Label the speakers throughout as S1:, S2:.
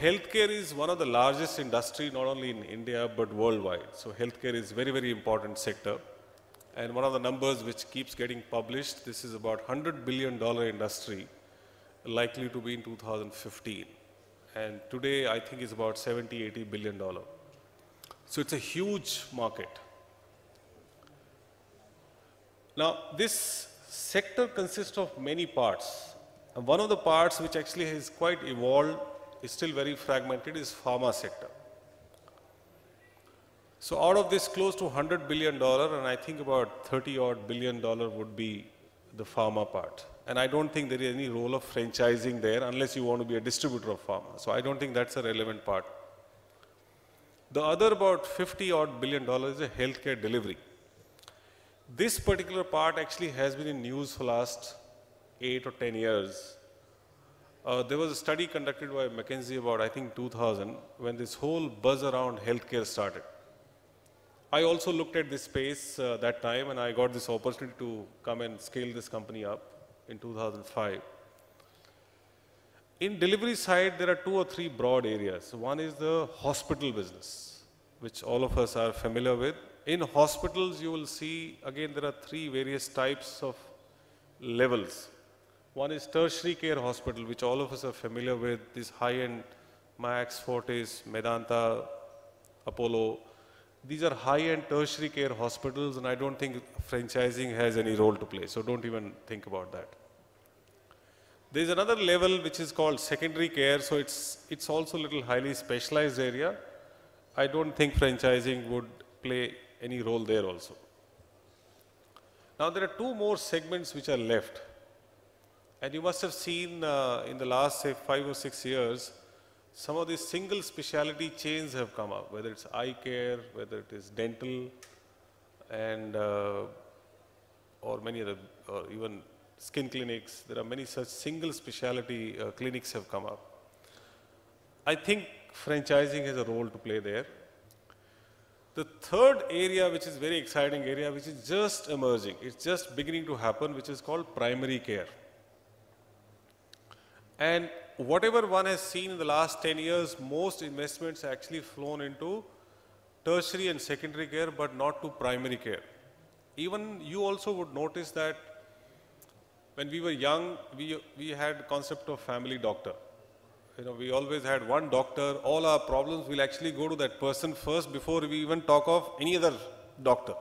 S1: healthcare is one of the largest industry, not only in India, but worldwide. So healthcare is very, very important sector. And one of the numbers which keeps getting published, this is about $100 billion industry, likely to be in 2015. And today, I think it's about 70, 80 billion dollar. So it's a huge market. Now, this sector consists of many parts. And one of the parts which actually has quite evolved, is still very fragmented, is pharma sector. So out of this close to $100 billion, and I think about 30 odd billion dollar would be the pharma part. And I don't think there is any role of franchising there unless you want to be a distributor of pharma. So I don't think that's a relevant part. The other about 50 odd billion dollars is a healthcare delivery. This particular part actually has been in news for last 8 or 10 years. There was a study conducted by McKinsey about, I think, 2000, when this whole buzz around healthcare started. I also looked at this space that time, and I got this opportunity to come and scale this company up in 2005. In delivery side, there are 2 or 3 broad areas. One is the hospital business, which all of us are familiar with. In hospitals, you will see, again, there are 3 various types of levels. One is tertiary care hospital, which all of us are familiar with, these high-end Max, Fortis, Medanta, Apollo. These are high-end tertiary care hospitals, and I don't think franchising has any role to play, so don't even think about that. There's another level which is called secondary care, so it's also a little highly specialized area. I don't think franchising would play any role there also. Now there are 2 more segments which are left. And you must have seen in the last, say, 5 or 6 years, some of these single specialty chains have come up, whether it's eye care, whether it is dental, and or many other, or even skin clinics. There are many such single specialty clinics have come up. I think franchising has a role to play there. The third area, which is very exciting area, which is just emerging, it's just beginning to happen, which is called primary care. And whatever one has seen in the last 10 years, most investments actually flown into tertiary and secondary care, but not to primary care. Even you also would notice that when we were young, we had concept of family doctor. You know, we always had one doctor. All our problems will actually go to that person first before we even talk of any other doctor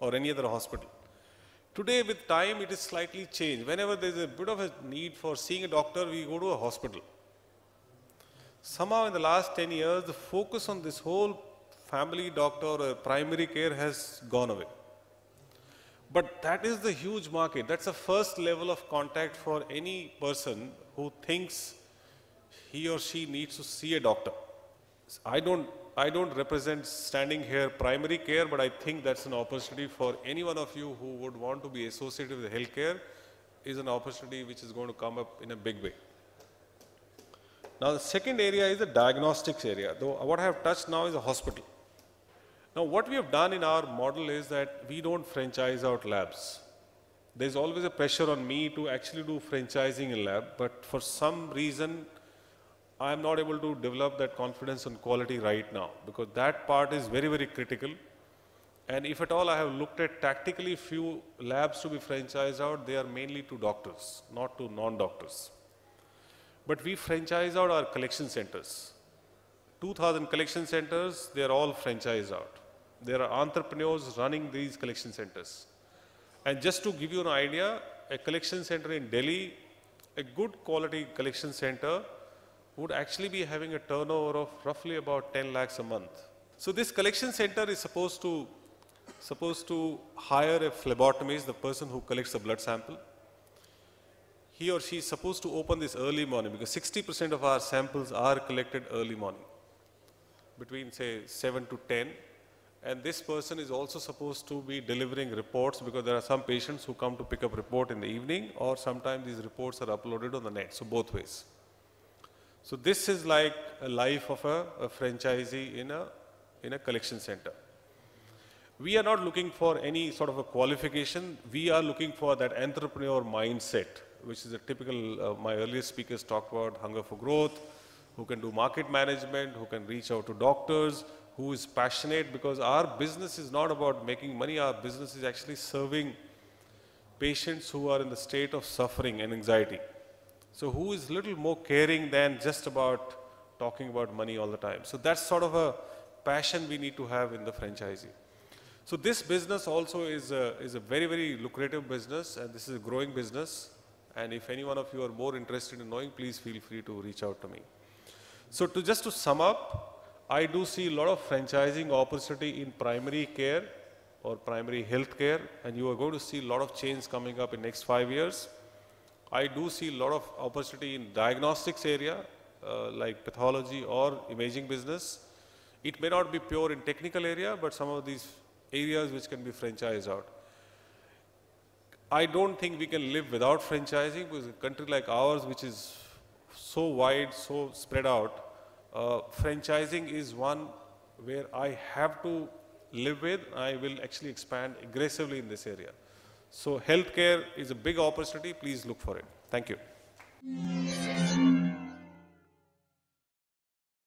S1: or any other hospital. Today, with time, it is slightly changed. Whenever there is a bit of a need for seeing a doctor, we go to a hospital. Somehow in the last 10 years, the focus on this whole family doctor or primary care has gone away. But that is the huge market. That's the first level of contact for any person who thinks he or she needs to see a doctor. I don't represent standing here primary care, but I think that's an opportunity for any one of you who would want to be associated with healthcare, is an opportunity which is going to come up in a big way. Now the second area is the diagnostics area, though what I have touched now is a hospital. Now what we have done in our model is that we don't franchise out labs. There's always a pressure on me to actually do franchising in lab, but for some reason I am not able to develop that confidence on quality right now, because that part is very, very critical. And if at all I have looked at tactically few labs to be franchised out, they are mainly to doctors, not to non-doctors. But we franchise out our collection centers. 2,000 collection centers, they are all franchised out. There are entrepreneurs running these collection centers. And just to give you an idea, a collection center in Delhi, a good quality collection center would actually be having a turnover of roughly about 10 lakhs a month. So this collection center is supposed to hire a phlebotomist, the person who collects the blood sample. He or she is supposed to open this early morning, because 60% of our samples are collected early morning, between say 7 to 10. And this person is also supposed to be delivering reports, because there are some patients who come to pick up report in the evening, or sometimes these reports are uploaded on the net, so both ways. So this is like a life of a franchisee in a collection center. We are not looking for any sort of a qualification. We are looking for that entrepreneur mindset, which is a typical, my earlier speakers talked about hunger for growth, who can do market management, who can reach out to doctors, who is passionate, because our business is not about making money, our business is actually serving patients who are in the state of suffering and anxiety. So who is little more caring than just about talking about money all the time. So that's sort of a passion we need to have in the franchisee. So this business also is a very, very lucrative business, and this is a growing business. And if any one of you are more interested in knowing, please feel free to reach out to me. So just to sum up, I do see a lot of franchising opportunity in primary care or primary health care, and you are going to see a lot of change coming up in next 5 years. I do see a lot of opportunity in diagnostics area, like pathology or imaging business. It may not be pure in technical area, but some of these areas which can be franchised out. I don't think we can live without franchising, because a country like ours, which is so wide, so spread out, franchising is one where I have to live with. I will actually expand aggressively in this area. So healthcare is a big opportunity. Please look for it. Thank you.